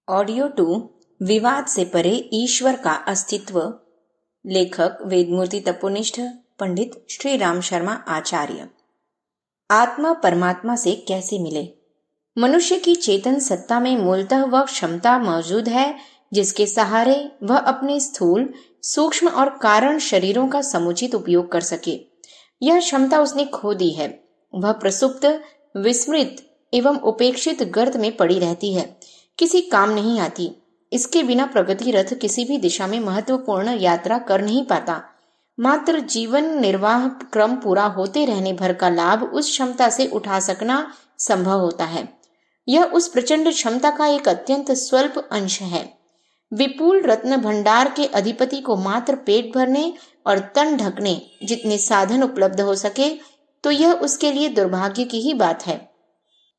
Audio 2 विवाद से परे ईश्वर का अस्तित्व। लेखक वेदमूर्ति तपोनिष्ठ पंडित श्री राम शर्मा आचार्य। आत्मा परमात्मा से कैसे मिले? मनुष्य की चेतन सत्ता में मूलतः वह क्षमता मौजूद है जिसके सहारे वह अपने स्थूल, सूक्ष्म और कारण शरीरों का समुचित उपयोग कर सके। यह क्षमता उसने खो दी है। वह प्रसुप्त, विस्मृत एवं उपेक्षित गर्त में पड़ी रहती है, किसी काम नहीं आती। इसके बिना प्रगति रथ किसी भी दिशा में महत्वपूर्ण यात्रा कर नहीं पाता। मात्र जीवन निर्वाह क्रम पूरा होते रहने भर का लाभ उस क्षमता से उठा सकना संभव होता है। यह उस प्रचंड क्षमता का एक अत्यंत स्वल्प अंश है। विपुल रत्न भंडार के अधिपति को मात्र पेट भरने और तन ढकने जितने साधन उपलब्ध हो सके तो यह उसके लिए दुर्भाग्य की ही बात है।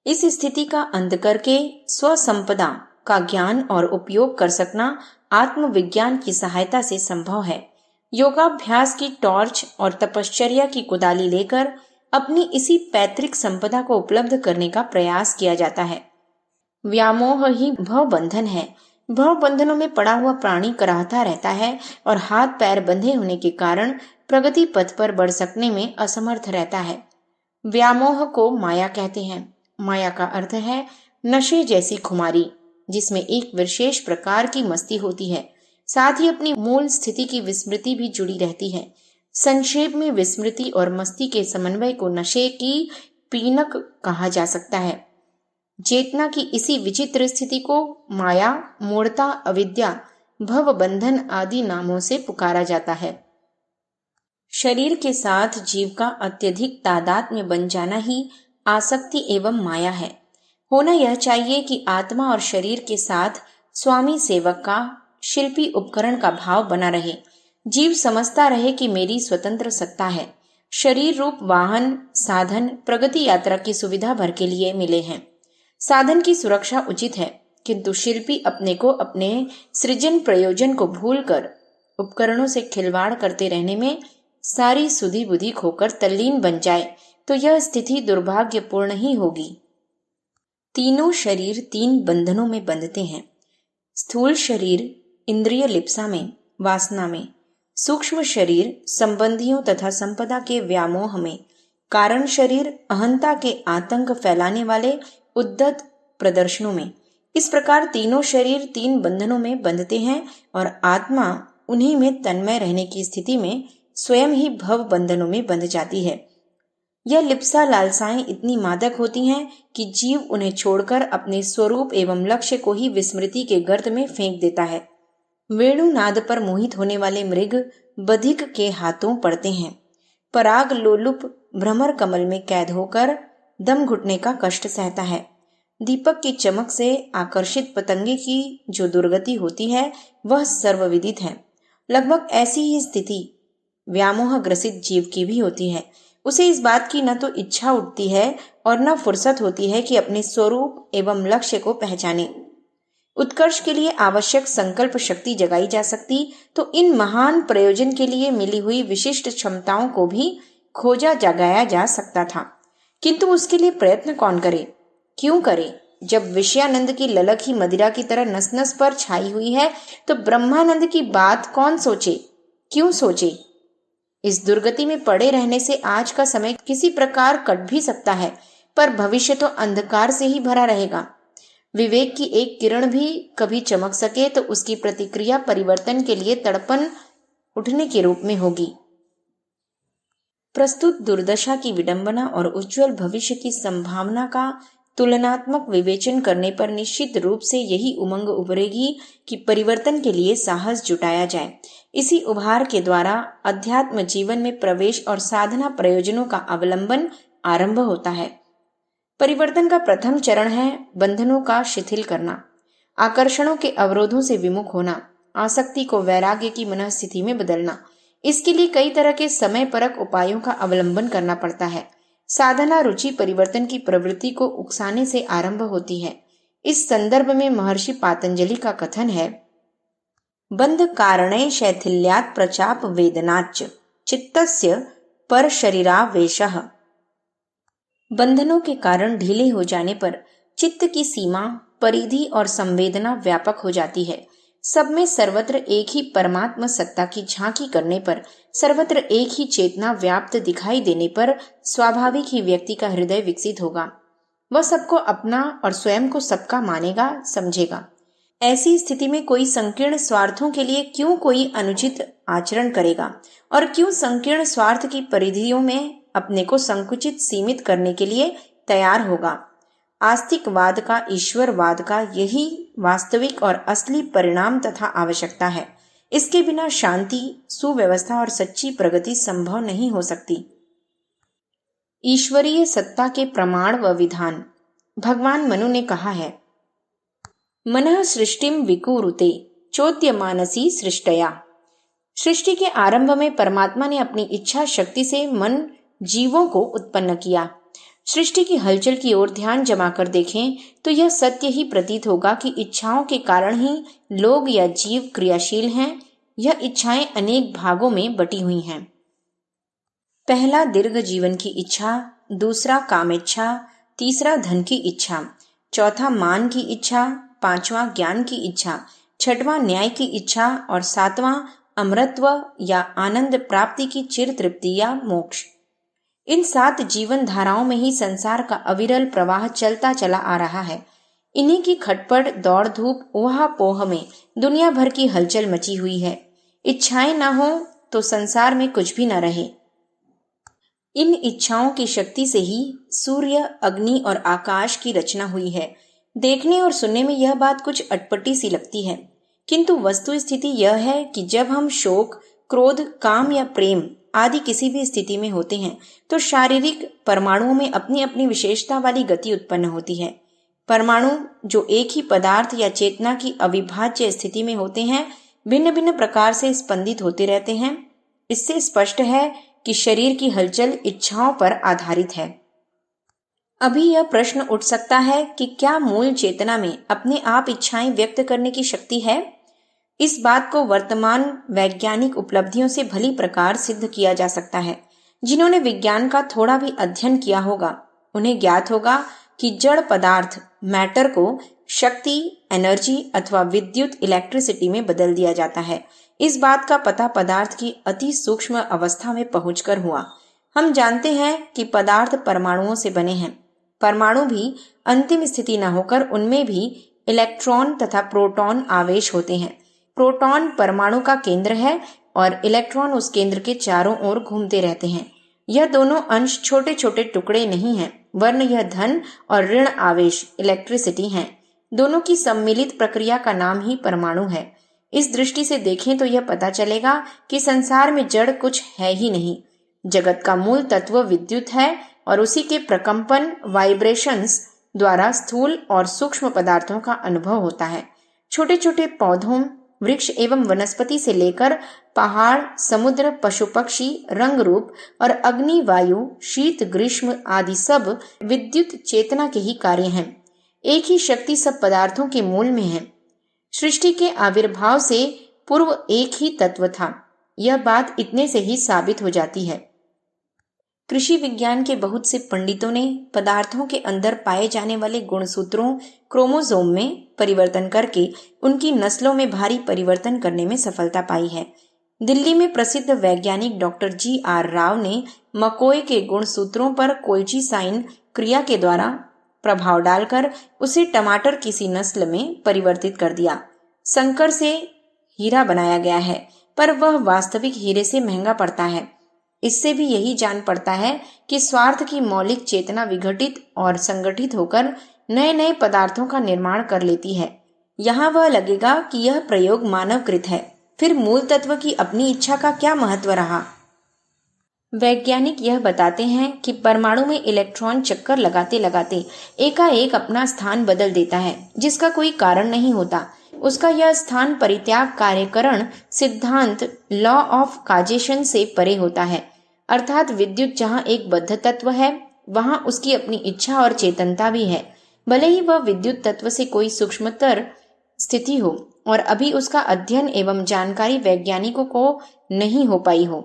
इस स्थिति का अंत करके स्वसंपदा का ज्ञान और उपयोग कर सकना आत्मविज्ञान की सहायता से संभव है। योगाभ्यास की टॉर्च और तपश्चर्या की कुदाली लेकर अपनी इसी पैतृक संपदा को उपलब्ध करने का प्रयास किया जाता है। व्यामोह ही भव बंधन है। भव बंधनों में पड़ा हुआ प्राणी कराहता रहता है और हाथ पैर बंधे होने के कारण प्रगति पथ पर बढ़ सकने में असमर्थ रहता है। व्यामोह को माया कहते हैं। माया का अर्थ है नशे जैसी खुमारी, जिसमें एक विशेष प्रकार की मस्ती होती है, साथ ही अपनी मूल स्थिति की विस्मृति भी जुड़ी रहती है। संक्षेप में विस्मृति और मस्ती के समन्वय को नशे की पीनक कहा जा सकता है। चेतना की इसी विचित्र स्थिति को माया, मूढ़ता, अविद्या, भव बंधन आदि नामों से पुकारा जाता है। शरीर के साथ जीव का अत्यधिक तादात्म्य बन जाना ही आसक्ति एवं माया है। होना यह चाहिए कि आत्मा और शरीर के साथ स्वामी सेवक का, शिल्पी उपकरण का भाव बना रहे। जीव समझता रहे कि मेरी स्वतंत्र सत्ता है। शरीर रूप वाहन, साधन प्रगति यात्रा की सुविधा भर के लिए मिले हैं। साधन की सुरक्षा उचित है, किंतु शिल्पी अपने को अपने सृजन प्रयोजन को भूलकर उपकरणों से खिलवाड़ करते रहने में सारी सुधि बुद्धि खोकर तल्लीन बन जाए तो यह स्थिति दुर्भाग्यपूर्ण ही होगी। तीनों शरीर तीन बंधनों में बंधते हैं। स्थूल शरीर इंद्रिय लिप्सा में, वासना में, सूक्ष्म शरीर संबंधियों तथा संपदा के व्यामोह में, कारण शरीर अहंता के आतंक फैलाने वाले उद्दत प्रदर्शनों में। इस प्रकार तीनों शरीर तीन बंधनों में बंधते हैं और आत्मा उन्हीं में तन्मय रहने की स्थिति में स्वयं ही भव बंधनों में बंध जाती है। यह लिप्सा लालसाएं इतनी मादक होती हैं कि जीव उन्हें छोड़कर अपने स्वरूप एवं लक्ष्य को ही विस्मृति के गर्त में फेंक देता है। वेणुनाद पर मोहित होने वाले मृग बधिक के हाथों पड़ते हैं। पराग लोलुप भ्रमर कमल में कैद होकर दम घुटने का कष्ट सहता है। दीपक की चमक से आकर्षित पतंगे की जो दुर्गति होती है वह सर्वविदित है। लगभग ऐसी ही स्थिति व्यामोह ग्रसित जीव की भी होती है। उसे इस बात की न तो इच्छा उठती है और न फुर्सत होती है कि अपने स्वरूप एवं लक्ष्य को पहचाने। उत्कर्ष के लिए आवश्यक संकल्प शक्ति जगाई जा सकती तो इन महान प्रयोजन के लिए मिली हुई विशिष्ट क्षमताओं को भी खोजा जगाया जा सकता था, किंतु उसके लिए प्रयत्न कौन करे, क्यों करे? जब विषयानंद की ललक ही मदिरा की तरह नस नस पर छाई हुई है तो ब्रह्मानंद की बात कौन सोचे, क्यों सोचे? इस दुर्गति में पड़े रहने से आज का समय किसी प्रकार कट भी सकता है, पर भविष्य तो अंधकार से ही भरा रहेगा। विवेक की एक किरण भी कभी चमक सके तो उसकी प्रतिक्रिया परिवर्तन के लिए तड़पन उठने के रूप में होगी। प्रस्तुत दुर्दशा की विडंबना और उज्जवल भविष्य की संभावना का तुलनात्मक विवेचन करने पर निश्चित रूप से यही उमंग उभरेगी कि परिवर्तन के लिए साहस जुटाया जाए। इसी उभार के द्वारा अध्यात्म जीवन में प्रवेश और साधना प्रयोजनों का अवलंबन आरंभ होता है। परिवर्तन का प्रथम चरण है बंधनों का शिथिल करना, आकर्षणों के अवरोधों से विमुख होना, आसक्ति को वैराग्य की मनःस्थिति में बदलना। इसके लिए कई तरह के समय परक उपायों का अवलंबन करना पड़ता है। साधना रुचि परिवर्तन की प्रवृत्ति को उकसाने से आरंभ होती है। इस संदर्भ में महर्षि पातंजलि का कथन है, बंध कारणे शैथिल्यात् प्रचाप वेदनाच्च चित्तस्य पर शरीरावेशः। बंधनों के कारण ढीले हो जाने पर चित्त की सीमा परिधि और संवेदना व्यापक हो जाती है। सब में सर्वत्र एक ही परमात्मा सत्ता की झांकी करने पर, सर्वत्र एक ही चेतना व्याप्त दिखाई देने पर स्वाभाविक ही व्यक्ति का हृदय विकसित होगा। वह सबको अपना और स्वयं को सबका मानेगा, समझेगा। ऐसी स्थिति में कोई संकीर्ण स्वार्थों के लिए क्यों कोई अनुचित आचरण करेगा और क्यों संकीर्ण स्वार्थ की परिधियों में अपने को संकुचित सीमित करने के लिए तैयार होगा। आस्तिकवाद का, ईश्वरवाद का यही वास्तविक और असली परिणाम तथा आवश्यकता है। इसके बिना शांति, सुव्यवस्था और सच्ची प्रगति संभव नहीं हो सकती। ईश्वरीय सत्ता के प्रमाण व विधान। भगवान मनु ने कहा है, मनः सृष्टिम विकुरुते चोद्यमानसी सृष्टया। सृष्टि के आरंभ में परमात्मा ने अपनी इच्छा शक्ति से मन जीवों को उत्पन्न किया। सृष्टि की हलचल की ओर ध्यान जमाकर देखें तो यह सत्य ही प्रतीत होगा कि इच्छाओं के कारण ही लोग या जीव क्रियाशील हैं। यह इच्छाएं अनेक भागों में बटी हुई हैं। पहला दीर्घ जीवन की इच्छा, दूसरा कामेच्छा, तीसरा धन की इच्छा, चौथा मान की इच्छा, पांचवा ज्ञान की इच्छा, छठवां न्याय की इच्छा और सातवां अमरत्व या आनंद प्राप्ति की चिर तृप्ति या मोक्ष। इन 7 जीवन धाराओं में ही संसार का अविरल प्रवाह चलता चला आ रहा है। इन्हीं की खटपट, दौड़ धूप, ओहा पोह में दुनिया भर की हलचल मची हुई है। इच्छाएं न हो तो संसार में कुछ भी न रहे। इन इच्छाओं की शक्ति से ही सूर्य, अग्नि और आकाश की रचना हुई है। देखने और सुनने में यह बात कुछ अटपटी सी लगती है, किंतु वस्तु स्थिति यह है कि जब हम शोक, क्रोध, काम या प्रेम आदि किसी भी स्थिति में होते हैं तो शारीरिक परमाणुओं में अपनी अपनी विशेषता वाली गति उत्पन्न होती है। परमाणु जो एक ही पदार्थ या चेतना की अविभाज्य स्थिति में होते हैं, भिन्न भिन्न प्रकार से स्पंदित होते रहते हैं। इससे स्पष्ट है कि शरीर की हलचल इच्छाओं पर आधारित है। अभी यह प्रश्न उठ सकता है कि क्या मूल चेतना में अपने आप इच्छाएं व्यक्त करने की शक्ति है? इस बात को वर्तमान वैज्ञानिक उपलब्धियों से भली प्रकार सिद्ध किया जा सकता है। जिन्होंने विज्ञान का थोड़ा भी अध्ययन किया होगा उन्हें ज्ञात होगा कि जड़ पदार्थ मैटर को शक्ति, एनर्जी अथवा विद्युत इलेक्ट्रिसिटी में बदल दिया जाता है। इस बात का पता पदार्थ की अति सूक्ष्म अवस्था में पहुंचकर हुआ। हम जानते हैं कि पदार्थ परमाणुओं से बने हैं। परमाणु भी अंतिम स्थिति न होकर उनमें भी इलेक्ट्रॉन तथा प्रोटॉन आवेश होते हैं। प्रोटॉन परमाणु का केंद्र है और इलेक्ट्रॉन उस केंद्र के चारों ओर घूमते रहते हैं। यह दोनों अंश छोटे छोटे टुकड़े नहीं हैं, वरन यह धन और ऋण आवेश इलेक्ट्रिसिटी हैं। दोनों की सम्मिलित प्रक्रिया का नाम ही परमाणु है। इस दृष्टि से देखें तो यह पता चलेगा कि संसार में जड़ कुछ है ही नहीं। जगत का मूल तत्व विद्युत है और उसी के प्रकंपन, वाइब्रेशंस द्वारा स्थूल और सूक्ष्म पदार्थों का अनुभव होता है। छोटे छोटे पौधों, वृक्ष एवं वनस्पति से लेकर पहाड़, समुद्र, पशु पक्षी, रंग रूप और अग्नि, वायु, शीत, ग्रीष्म आदि सब विद्युत चेतना के ही कार्य हैं। एक ही शक्ति सब पदार्थों के मूल में है। सृष्टि के आविर्भाव से पूर्व एक ही तत्व था। यह बात इतने से ही साबित हो जाती है। कृषि विज्ञान के बहुत से पंडितों ने पदार्थों के अंदर पाए जाने वाले गुणसूत्रों, क्रोमोसोम में परिवर्तन करके उनकी नस्लों में भारी परिवर्तन करने में सफलता पाई है। दिल्ली में प्रसिद्ध वैज्ञानिक डॉक्टर G.R. राव ने मकोई के गुणसूत्रों पर कोल्चिसाइन क्रिया के द्वारा प्रभाव डालकर उसे टमाटर किसी नस्ल में परिवर्तित कर दिया। संकर से हीरा बनाया गया है, पर वह वास्तविक हीरे से महंगा पड़ता है। इससे भी यही जान पड़ता है कि स्वार्थ की मौलिक चेतना विघटित और संगठित होकर नए नए पदार्थों का निर्माण कर लेती है। यहाँ वह लगेगा कि यह प्रयोग मानवकृत है। फिर मूल तत्व की अपनी इच्छा का क्या महत्व रहा? वैज्ञानिक यह बताते हैं कि परमाणु में इलेक्ट्रॉन चक्कर लगाते लगाते एकाएक अपना स्थान बदल देता है, जिसका कोई कारण नहीं होता। उसका यह स्थान परित्याग कार्यकरण सिद्धांत लॉ ऑफ काजेशन से परे होता है। अर्थात विद्युत जहाँ एक बद्ध तत्व है, वहाँ उसकी अपनी इच्छा और चेतनता भी है, भले ही वह विद्युत तत्व से कोई सूक्ष्मतर स्थिति हो और अभी उसका अध्ययन एवं जानकारी वैज्ञानिकों को नहीं हो पाई हो।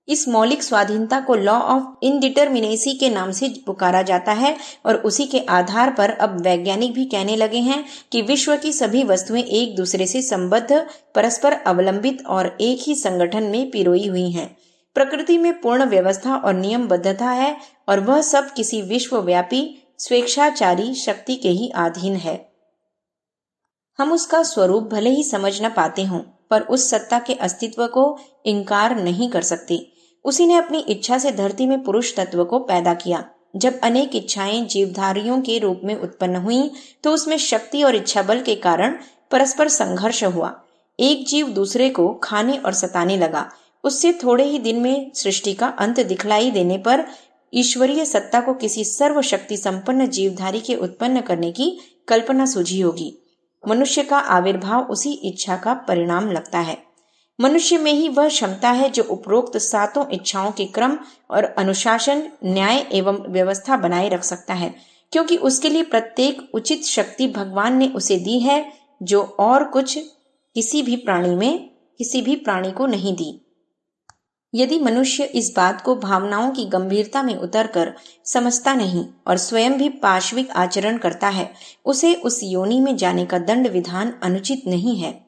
इस मौलिक स्वाधीनता को लॉ ऑफ इनडिटर्मिनेसी के नाम से पुकारा जाता है और उसी के आधार पर अब वैज्ञानिक भी कहने लगे हैं कि विश्व की सभी वस्तुएं एक दूसरे से संबद्ध, परस्पर अवलंबित और एक ही संगठन में पिरोई हुई हैं। प्रकृति में पूर्ण व्यवस्था और नियमबद्धता है और वह सब किसी विश्वव्यापी स्वेच्छाचारी शक्ति के ही अधीन है। हम उसका स्वरूप भले ही समझ न पाते हों, पर उस सत्ता के अस्तित्व को इनकार नहीं कर सकते। उसी ने अपनी इच्छा से धरती में पुरुष तत्व को पैदा किया। जब अनेक इच्छाएं जीवधारियों के रूप में उत्पन्न हुई तो उसमें शक्ति और इच्छा बल के कारण परस्पर संघर्ष हुआ। एक जीव दूसरे को खाने और सताने लगा। उससे थोड़े ही दिन में सृष्टि का अंत दिखलाई देने पर ईश्वरीय सत्ता को किसी सर्वशक्ति संपन्न जीवधारी के उत्पन्न करने की कल्पना सूझी होगी। मनुष्य का आविर्भाव उसी इच्छा का परिणाम लगता है। मनुष्य में ही वह क्षमता है जो उपरोक्त सातों इच्छाओं के क्रम और अनुशासन, न्याय एवं व्यवस्था बनाए रख सकता है, क्योंकि उसके लिए प्रत्येक उचित शक्ति भगवान ने उसे दी है, जो और कुछ किसी भी प्राणी को नहीं दी। यदि मनुष्य इस बात को भावनाओं की गंभीरता में उतरकर समझता नहीं और स्वयं भी पाशविक आचरण करता है, उसे उस योनि में जाने का दंड विधान अनुचित नहीं है।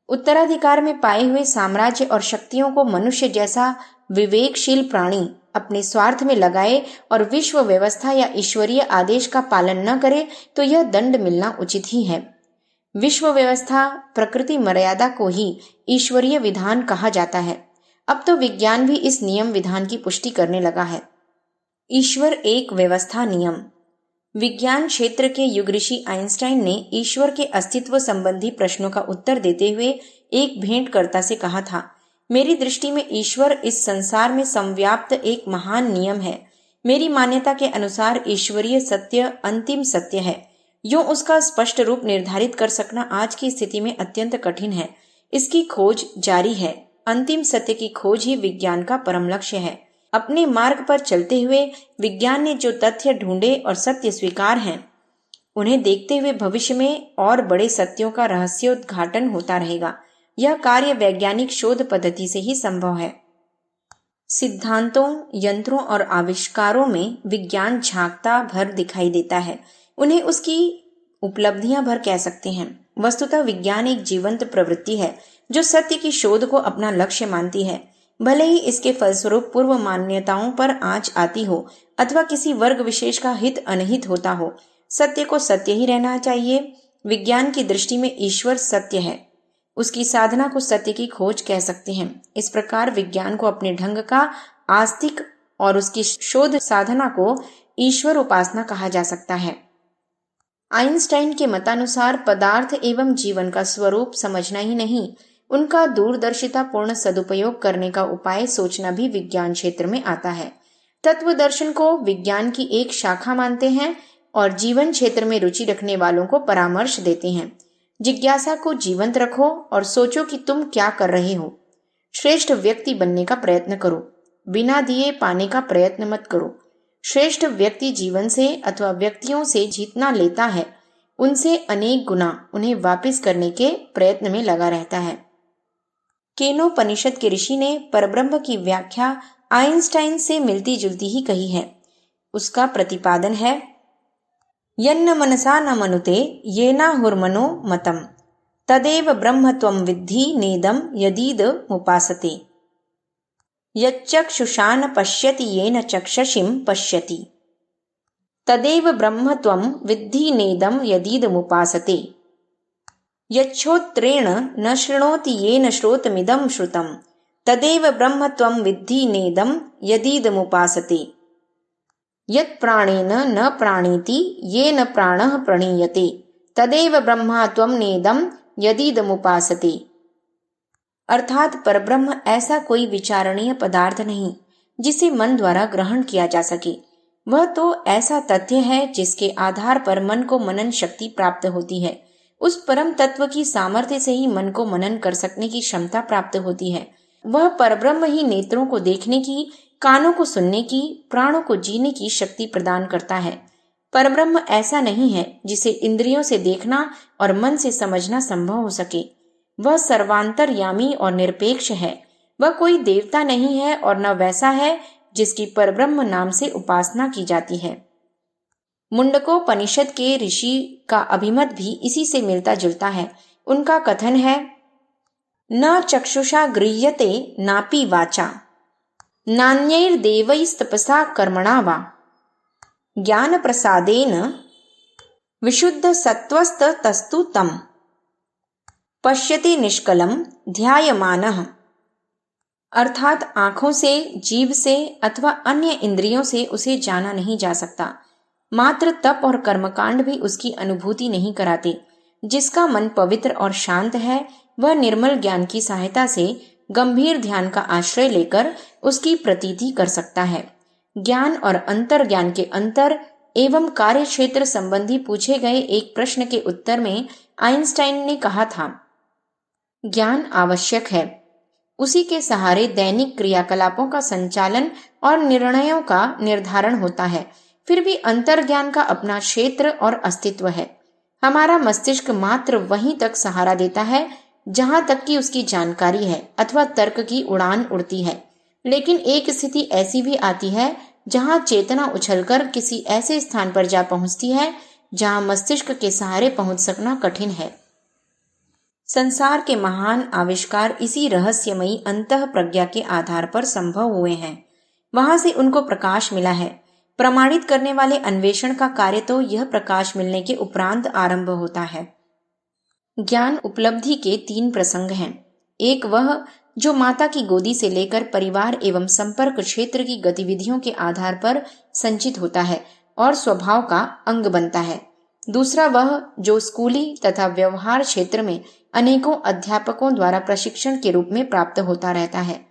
उत्तराधिकार में पाए हुए साम्राज्य और शक्तियों को मनुष्य जैसा विवेकशील प्राणी अपने स्वार्थ में लगाए और विश्व व्यवस्था या ईश्वरीय आदेश का पालन न करे तो यह दंड मिलना उचित ही है। विश्व व्यवस्था, प्रकृति मर्यादा को ही ईश्वरीय विधान कहा जाता है। अब तो विज्ञान भी इस नियम विधान की पुष्टि करने लगा है। ईश्वर एक व्यवस्था नियम। विज्ञान क्षेत्र के युग ऋषि आइंस्टाइन ने ईश्वर के अस्तित्व संबंधी प्रश्नों का उत्तर देते हुए एक भेंटकर्ता से कहा था, मेरी दृष्टि में ईश्वर इस संसार में संव्याप्त एक महान नियम है। मेरी मान्यता के अनुसार ईश्वरीय सत्य अंतिम सत्य है। यूं उसका स्पष्ट रूप निर्धारित कर सकना आज की स्थिति में अत्यंत कठिन है। इसकी खोज जारी है। अंतिम सत्य की खोज ही विज्ञान का परम लक्ष्य है। अपने मार्ग पर चलते हुए विज्ञान ने जो तथ्य ढूंढे और सत्य स्वीकार हैं, उन्हें देखते हुए भविष्य में और बड़े सत्यों का रहस्योद्घाटन होता रहेगा। यह कार्य वैज्ञानिक शोध पद्धति से ही संभव है। सिद्धांतों, यंत्रों और आविष्कारों में विज्ञान झांकता भर दिखाई देता है। उन्हें उसकी उपलब्धियां भर कह सकते हैं। वस्तुतः विज्ञान एक जीवंत प्रवृत्ति है जो सत्य की शोध को अपना लक्ष्य मानती है, भले ही इसके फलस्वरूप पूर्व मान्यताओं पर आंच आती हो अथवा किसी वर्ग विशेष का हित अनहित होता हो। सत्य को सत्य ही रहना चाहिए। विज्ञान की दृष्टि में ईश्वर सत्य है। उसकी साधना को सत्य की खोज कह सकते हैं। इस प्रकार विज्ञान को अपने ढंग का आस्तिक और उसकी शोध साधना को ईश्वर उपासना कहा जा सकता है। आइंस्टाइन के मतानुसार पदार्थ एवं जीवन का स्वरूप समझना ही नहीं, उनका दूरदर्शिता पूर्ण सदुपयोग करने का उपाय सोचना भी विज्ञान क्षेत्र में आता है। तत्व दर्शन को विज्ञान की एक शाखा मानते हैं और जीवन क्षेत्र में रुचि रखने वालों को परामर्श देते हैं। जिज्ञासा को जीवंत रखो और सोचो कि तुम क्या कर रहे हो। श्रेष्ठ व्यक्ति बनने का प्रयत्न करो, बिना दिए पाने का प्रयत्न मत करो। श्रेष्ठ व्यक्ति जीवन से अथवा व्यक्तियों से जितना लेता है, उनसे अनेक गुना उन्हें वापस करने के प्रयत्न में लगा रहता है। केनोपनिषद के ऋषि ने परब्रह्म की व्याख्या आइंस्टाइन से मिलती जुलती ही कही है। उसका प्रतिपादन है, यन्न मनसा न मनुते येनाहुर्मनो मतम तदेव ब्रह्म त्वं विद्धि नेदम यदीदमुपासते यच्चक्षुषा न पश्यति येन चक्षुषीं पश्यति तदेव ब्रह्म त्वं विद्धि नेदम यदीदमुपासते यच्छ्रोत्रेण न शृणोति येन श्रोतमिदं श्रुतं तदेव ब्रह्म त्वं विद्धि नेदं यदीदमुपासते यत्प्राणेन न प्राणीति येन प्राणः प्रणीयते तदेव ब्रह्म त्वं नेदं यदीदमुपासते। अर्थात परब्रह्म ऐसा कोई विचारणीय पदार्थ नहीं जिसे मन द्वारा ग्रहण किया जा सके। वह तो ऐसा तथ्य है जिसके आधार पर मन को मनन शक्ति प्राप्त होती है। उस परम तत्व की सामर्थ्य से ही मन को मनन कर सकने की क्षमता प्राप्त होती है। वह परब्रह्म ही नेत्रों को देखने की, कानों को सुनने की, प्राणों को जीने की शक्ति प्रदान करता है। परब्रह्म ऐसा नहीं है जिसे इंद्रियों से देखना और मन से समझना संभव हो सके। वह सर्वांतरयामी और निरपेक्ष है। वह कोई देवता नहीं है और न वैसा है जिसकी परब्रह्म नाम से उपासना की जाती है। मुंडकोपनिषद के ऋषि का अभिमत भी इसी से मिलता जुलता है। उनका कथन है, न चक्षुषा गृह्यते नापि वाचा नान्यैर्देवैस्तपसा कर्मणा वा ज्ञान प्रसादेन विशुद्ध सत्वस्तस्तु तम पश्यति निष्कलम ध्यायमानः। अर्थात आंखों से, जीभ से अथवा अन्य इंद्रियों से उसे जाना नहीं जा सकता। मात्र तप और कर्मकांड भी उसकी अनुभूति नहीं कराते। जिसका मन पवित्र और शांत है वह निर्मल ज्ञान की सहायता से गंभीर ध्यान का आश्रय लेकर उसकी प्रतीति कर सकता है। ज्ञान और अंतर ज्ञान के अंतर एवं कार्य क्षेत्र संबंधी पूछे गए एक प्रश्न के उत्तर में आइंस्टाइन ने कहा था, ज्ञान आवश्यक है, उसी के सहारे दैनिक क्रियाकलापों का संचालन और निर्णयों का निर्धारण होता है। फिर भी अंतर्ज्ञान का अपना क्षेत्र और अस्तित्व है। हमारा मस्तिष्क मात्र वहीं तक सहारा देता है जहां तक कि उसकी जानकारी है अथवा तर्क की उड़ान उड़ती है। लेकिन एक स्थिति ऐसी भी आती है जहां चेतना उछलकर किसी ऐसे स्थान पर जा पहुंचती है जहां मस्तिष्क के सहारे पहुंच सकना कठिन है। संसार के महान आविष्कार इसी रहस्यमयी अंतः प्रज्ञा के आधार पर संभव हुए हैं। वहां से उनको प्रकाश मिला है। प्रमाणित करने वाले अन्वेषण का कार्य तो यह प्रकाश मिलने के उपरांत आरंभ होता है। ज्ञान उपलब्धि के 3 प्रसंग हैं। एक वह जो माता की गोदी से लेकर परिवार एवं संपर्क क्षेत्र की गतिविधियों के आधार पर संचित होता है और स्वभाव का अंग बनता है। दूसरा वह जो स्कूली तथा व्यवहार क्षेत्र में अनेकों अध्यापकों द्वारा प्रशिक्षण के रूप में प्राप्त होता रहता है।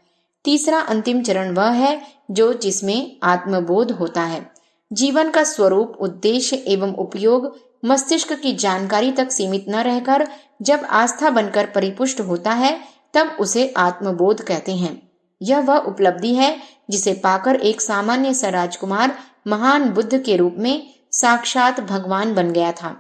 तीसरा अंतिम चरण वह है जिसमें आत्मबोध होता है। जीवन का स्वरूप, उद्देश्य एवं उपयोग मस्तिष्क की जानकारी तक सीमित न रहकर जब आस्था बनकर परिपुष्ट होता है तब उसे आत्मबोध कहते हैं। यह वह उपलब्धि है जिसे पाकर एक सामान्य सा राजकुमार महान बुद्ध के रूप में साक्षात भगवान बन गया था।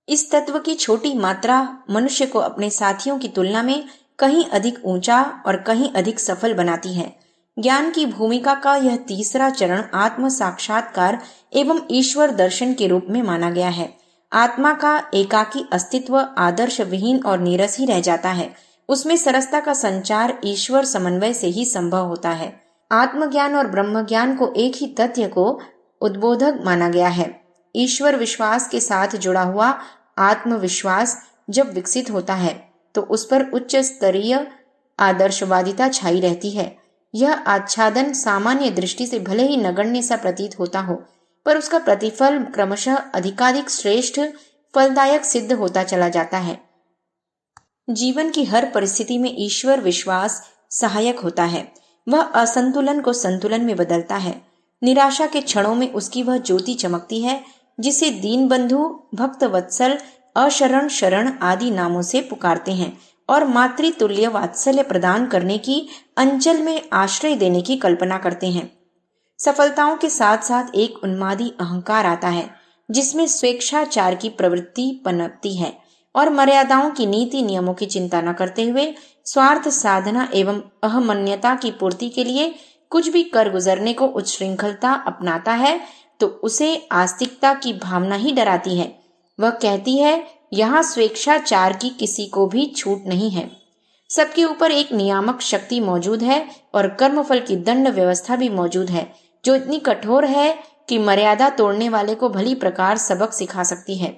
इस तत्व की छोटी मात्रा मनुष्य को अपने साथियों की तुलना में कहीं अधिक ऊंचा और कहीं अधिक सफल बनाती है। ज्ञान की भूमिका का यह तीसरा चरण आत्म साक्षात्कार एवं ईश्वर दर्शन के रूप में माना गया है। आत्मा का एकाकी अस्तित्व आदर्श विहीन और नीरस ही रह जाता है। उसमें सरसता का संचार ईश्वर समन्वय से ही संभव होता है। आत्मज्ञान और ब्रह्म ज्ञान को एक ही तथ्य को उद्बोधक माना गया है। ईश्वर विश्वास के साथ जुड़ा हुआ आत्मविश्वास जब विकसित होता है तो उस पर उच्च स्तरीय आदर्शवादिता छाई रहती है। यह आच्छादन सामान्य दृष्टि से भले ही नगण्य सा प्रतीत होता हो, पर उसका प्रतिफल क्रमशः अधिकाधिक श्रेष्ठ फलदायक सिद्ध होता चला जाता है। जीवन की हर परिस्थिति में ईश्वर विश्वास सहायक होता है। वह असंतुलन को संतुलन में बदलता है। निराशा के क्षणों में उसकी वह ज्योति चमकती है जिसे दीनबंधु, भक्त वत्सल, अशरण, शरण आदि नामों से पुकारते हैं और मातृतुल्य वात्सल्य प्रदान करने की अंचल में आश्रय देने की कल्पना करते हैं। सफलताओं के साथ साथ एक उन्मादी अहंकार आता है जिसमें स्वेच्छाचार की प्रवृत्ति पनपती है और मर्यादाओं की नीति नियमों की चिंता न करते हुए स्वार्थ साधना एवं अहमन्यता की पूर्ति के लिए कुछ भी कर गुजरने को उच्छृंखलता अपनाता है तो उसे आस्तिकता की भावना ही डराती है। वह कहती है, यहाँ स्वेच्छाचार की किसी को भी छूट नहीं है। सबके ऊपर एक नियामक शक्ति मौजूद है और कर्मफल की दंड व्यवस्था भी मौजूद है जो इतनी कठोर है कि मर्यादा तोड़ने वाले को भली प्रकार सबक सिखा सकती है।